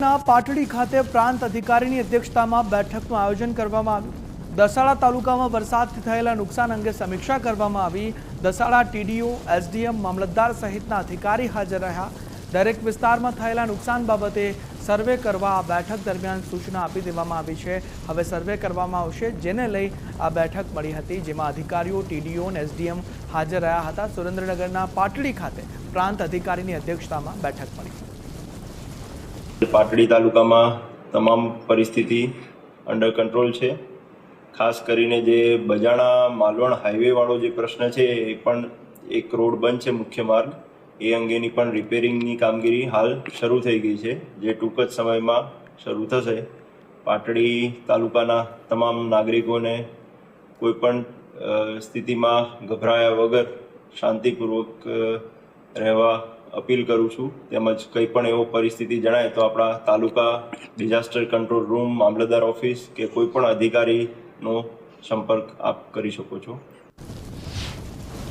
પાટડી ખાતે પ્રાંત અધિકારીની અધ્યક્ષતામાં બેઠકનું આયોજન કરવામાં આવ્યું। દસાડા તાલુકામાં વરસાદથી થયેલા નુકસાન અંગે સમીક્ષા કરવામાં આવી। દસાડા ટીડીઓ, એસડીએમ, મામલતદાર સહિતના અધિકારી હાજર રહ્યા। દરેક વિસ્તારમાં થયેલા નુકસાન બાબતે સર્વે કરવા આ બેઠક દરમિયાન સૂચના આપી દેવામાં આવી છે। હવે સર્વે કરવામાં આવશે, જેને લઈ આ બેઠક મળી હતી, જેમાં અધિકારીઓ, ટીડીઓ અને એસડીએમ હાજર રહ્યા હતા। સુરેન્દ્રનગરના પાટડી ખાતે પ્રાંત અધિકારીની અધ્યક્ષતામાં બેઠક મળી। પાટડી તાલુકામાં તમામ પરિસ્થિતિ અંડર કંટ્રોલ છે। ખાસ કરીને જે બજાણા માલવણ હાઈવે વાળો જે પ્રશ્ન છે, એ પણ એક રોડ બંધ છે, મુખ્ય માર્ગ, એ અંગેની પણ રિપેરિંગની કામગીરી હાલ શરૂ થઈ ગઈ છે, જે ટૂંક જ સમયમાં શરૂ થશે। પાટડી તાલુકાના તમામ નાગરિકોને કોઈ પણ સ્થિતિમાં ગભરાયા વગર શાંતિપૂર્વક રહેવા અપીલ કરું છું। તેમજ કંઈ પણ એવો પરિસ્થિતિ જણાય તો આપણા તાલુકા ડિઝાસ્ટર કંટ્રોલ રૂમ, મામલતદાર ઓફિસ કે કોઈ પણ અધિકારીનો સંપર્ક આપ કરી શકો છો।